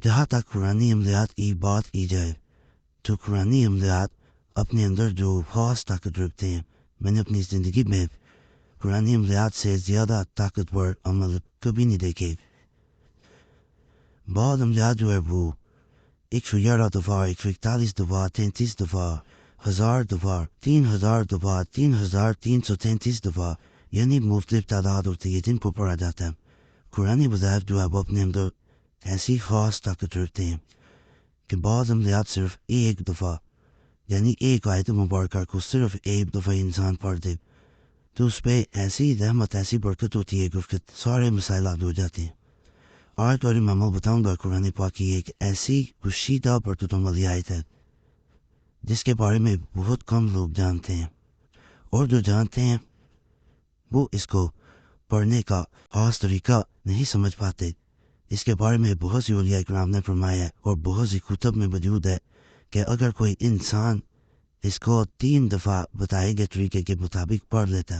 جہاں تک قرآنی عملیات کی بات کی جائے تو قرآنی عملیات اپنے اندر جو خاص طاقت رکھتے ہیں، میں نے اپنی زندگی میں قرآنی عملیات سے زیادہ طاقتور عمل کبھی نہیں دیکھے۔ بعض عملیات جو ہے وہ 111 دفعہ، 141 دفعہ، 33 دفعہ، 1000 دفعہ، 3000 دفعہ، 3333 دفعہ، یعنی مختلف تعداد ہوتی ہے جن کو پڑھا جاتا ہے۔ قرآنی وظائف جو ہے وہ اپنے اندر ایسی خاص طاقت رکھتے ہیں کہ بعض عملیات صرف ایک دفعہ، یعنی ایک آیت مبارکہ کو صرف ایک دفعہ انسان پڑھ دے تو اس پہ ایسی رحمت، ایسی برکت ہوتی ہے کہ اس کے سارے مسائل حل ہو جاتے ہیں۔ آج اور میں بتاؤں گا قرآن پاک کی ایک ایسی کشیدہ برکتوں والی آیت ہے جس کے بارے میں بہت کم لوگ جانتے ہیں، اور جو جانتے ہیں وہ اس کو پڑھنے کا خاص طریقہ نہیں سمجھ پاتے۔ اس کے بارے میں بہت سی اولیاء کرام نے فرمایا ہے اور بہت سی کتب میں موجود ہے کہ اگر کوئی انسان اس کو 3 دفعہ بتائے گئے طریقے کے مطابق پڑھ لیتا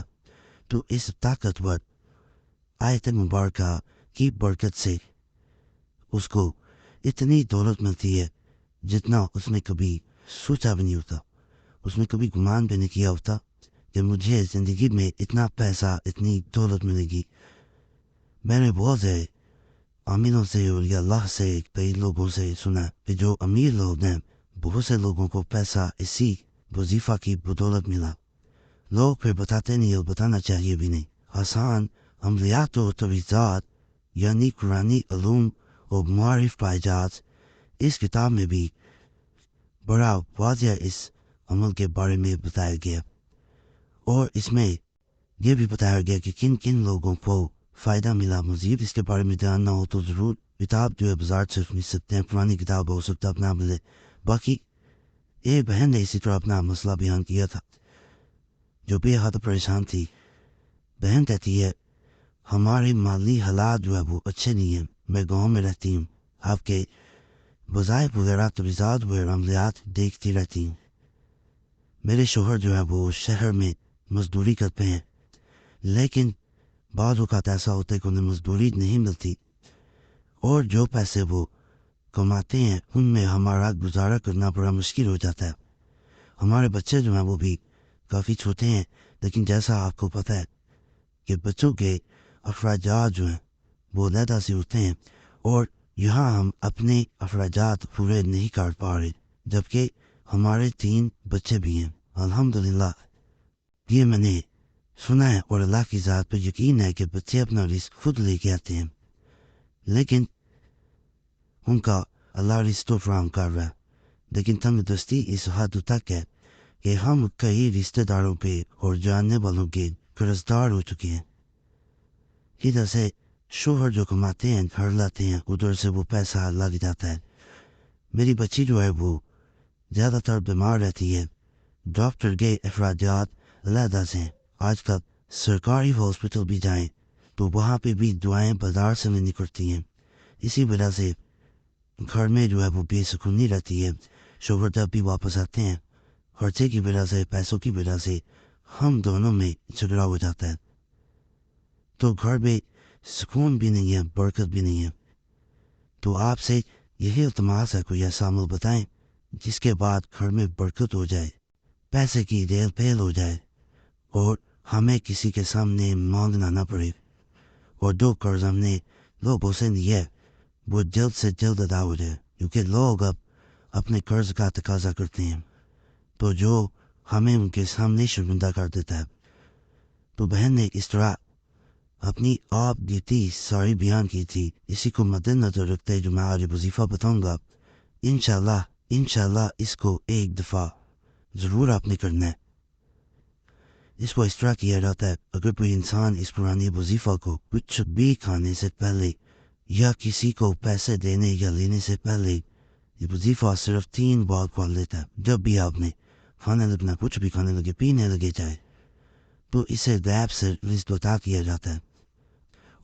تو اس طاقتور آیت مبارکہ کی برکت سے اس کو اتنی دولت ملتی ہے جتنا اس نے کبھی سوچا بھی نہیں ہوتا، اس نے کبھی گمان بھی نہیں کیا ہوتا کہ مجھے زندگی میں اتنا پیسہ، اتنی دولت ملے گی۔ میں نے بہت سے امینوں سے اور یا اللہ سے کئی لوگوں سے سنا کہ جو امیر لوگ ہیں بہت سے لوگوں کو پیسہ اسی وظیفہ کی بدولت ملا۔ لوگ پھر بتاتے نہیں اور بتانا چاہیے بھی نہیں۔ آسان عملیات و تویزات یعنی قرآنی علوم و معارف پائجات اس کتاب میں بھی بڑا واضح اس عمل کے بارے میں بتایا گیا، اور اس میں یہ بھی بتایا گیا کہ کن کن لوگوں کو فائدہ ملا۔ مزید اس کے بارے میں جاننا ہو تو ضرور کتاب جو ہے بازار سے مل سکتے ہیں، پرانی کتاب ہو سکتا اپنا ملے۔ باقی ایک بہن نے اسی طرح اپنا مسئلہ بیان کیا تھا جو بے حد پریشان تھی۔ بہن کہتی ہے ہمارے مالی حالات جو ہے وہ اچھے نہیں ہیں، میں گاؤں میں رہتی ہوں، آپ کے وظائف وغیرہ تویزات وغیرہ عملیات دیکھتی رہتی ہوں۔ میرے شوہر جو ہے وہ شہر میں مزدوری کرتے ہیں، لیکن بعض اوقات ایسا ہوتا ہے کہ انہیں مزدوری نہیں ملتی اور جو پیسے وہ کماتے ہیں ان میں ہمارا گزارا کرنا بڑا مشکل ہو جاتا ہے۔ ہمارے بچے جو ہیں وہ بھی کافی چھوٹے ہیں، لیکن جیسا آپ کو پتہ ہے کہ بچوں کے اخراجات جو ہیں وہ علیحدہ سے ہوتے ہیں، اور یہاں ہم اپنے اخراجات پورے نہیں کر پا رہے، جبکہ ہمارے 3 بچے بھی ہیں الحمدللہ۔ یہ میں نے سنا ہے اور اللہ کی ذات پہ یقین ہے کہ بچے اپنا رزق خود لے کے آتے ہیں، لیکن ان کا اللہ رزق تو فراہم کر رہا ہے، لیکن تنگ دستی اس حد تک ہے کہ ہم کئی رشتہ داروں پہ اور جاننے والوں کے قرض دار ہو چکے ہیں۔ ادھر سے شوہر جو کماتے ہیں گھر لاتے ہیں، ادھر سے وہ پیسہ لگ جاتا ہے۔ میری بچی جو ہے وہ زیادہ تر بیمار رہتی ہے، ڈاکٹر کے اخراجات علیحدہ سے ہیں۔ آج کل سرکاری ہاسپٹل بھی جائیں تو وہاں پہ بھی دعائیں بازار سے نہیں نکلتی ہیں، اسی وجہ سے گھر میں جو ہے وہ بے سکونی رہتی ہے۔ شوہر جب بھی واپس آتے ہیں خرچے کی وجہ سے، پیسوں کی وجہ سے ہم دونوں میں جھگڑا ہو جاتا ہے، تو گھر میں سکون بھی نہیں ہے، برکت بھی نہیں ہے۔ تو آپ سے یہی التماس ہے کوئی ایسا عمل بتائیں جس کے بعد گھر میں برکت ہو جائے، پیسے کی ریل پھیل ہو جائے اور ہمیں کسی کے سامنے مانگنا نہ پڑے، اور جو قرض ہم نے لوگوں سے لیا ہے وہ جلد سے جلد ادا ہو جائے، کیونکہ لوگ اب اپنے قرض کا تقاضا کرتے ہیں تو جو ہمیں ان کے سامنے شرمندہ کر دیتا ہے۔ تو بہن نے اس طرح اپنی آپ بیتی ساری بیان کی تھی، اسی کو مد نظر رکھتے جو میں آج وظیفہ بتاؤں گا انشاءاللہ اس کو ایک دفعہ ضرور آپ نے کرنا ہے۔ اس کو اس طرح کیا جاتا ہے، اگر کوئی انسان اس پرانے وظیفہ کو کچھ بھی کھانے سے پہلے یا کسی کو پیسے دینے یا لینے سے پہلے یہ وظیفہ صرف 3 بار پڑھ لیتا ہے، جب بھی آپ نے کھانے لگنا، کچھ بھی کھانے لگے، پینے لگے جائے، تو اسے غیب سے رزق عطا کیا جاتا ہے،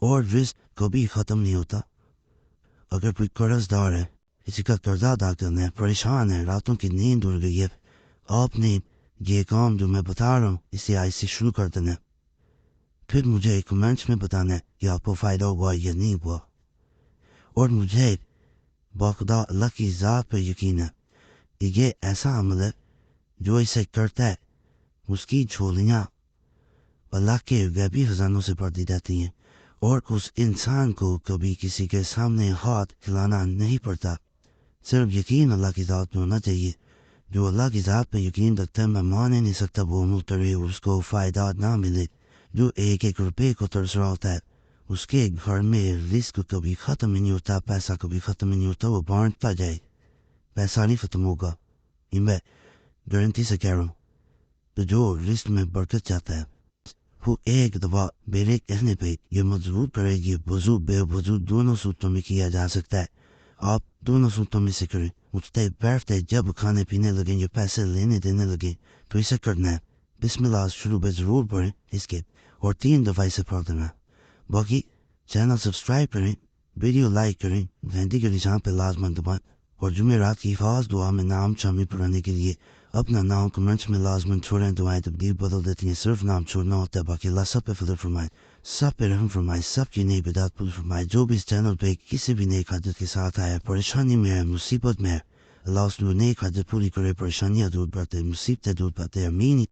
اور رزق کبھی ختم نہیں ہوتا۔ اگر کوئی قرض دار ہے، کسی کا قرضہ ادا کرنا ہے، پریشان ہے، راتوں کی نیند اڑ گئی ہے، آپ نے یہ کام جو میں بتا رہا ہوں اسے آج سے شروع کر دینا ہے، پھر مجھے کمنٹس میں بتانا ہے کہ آپ کو فائدہ ہوا یا نہیں ہوا، اور مجھے باخدا اللہ کی ذات پر یقین ہے. یہ ایسا عمل ہے جو اسے کرتا ہے اس کی جھولیاں اللہ کے غیبی خزانوں سے بھرتی رہتی ہیں اور اس انسان کو کبھی کسی کے سامنے ہاتھ کھلانا نہیں پڑتا. صرف یقین اللہ کی ذات پہ ہونا چاہیے. جو اللہ کی ذات پہ یقین رکھتا ہے میں مان ہی نہیں سکتا وہ عمل کرے اس کو فائدہ نہ ملے. جو ایک ایک روپے کو ترس رہا ہوتا ہے اس کے گھر میں رزق کبھی ختم ہی نہیں ہوتا, پیسہ کبھی ختم ہی نہیں ہوتا, وہ بانٹتا جائے, پیسہ نہیں ختم ہوگا, یہ میں گارنٹی سے کہہ رہا ہوں. تو جو رزق میں برکت چاہتا ہے وہ ایک دفعہ میرے کہنے پہ یہ مضبوط کرے گی. وضو بے وضو دونوں صورتوں میں کیا جا سکتا ہے. آپ دونوں صورتوں میں سے کریں. اٹھتے بیٹھتے جب کھانے پینے لگیں یا پیسے لینے دینے لگیں تو اسے کرنا ہے. بسم اللہ شروع میں ضرور پڑھیں اس کے, اور 3 دفعہ اسے پڑھ دینا. باقی چینل سبسکرائب کریں, ویڈیو لائک کریں, گھنٹی کے نشان پہ لازمن دبائیں, اور جمعرات کی خاص دعا میں نام شامل پڑھانے کے لیے اپنا نام کمنٹس میں لازمن چھوڑیں. دعائیں تبدیل بدل دیتی ہیں, صرف نام چھوڑنا ہوتا ہے. باقی اللہ سب پہ فضل فرمائے, سب پہ رحم فرمائے, سب کی نئی بدعات پور فرمائے. جو بھی اس چینل پہ کسی بھی نیک حاجت کے ساتھ آیا, پریشانی میں ہے, مصیبت میں ہے, اللہ اس کو نیک حاجت پوری کرے, پریشانیاں دور کرتے, مصیبتیں دور کرتے. امین.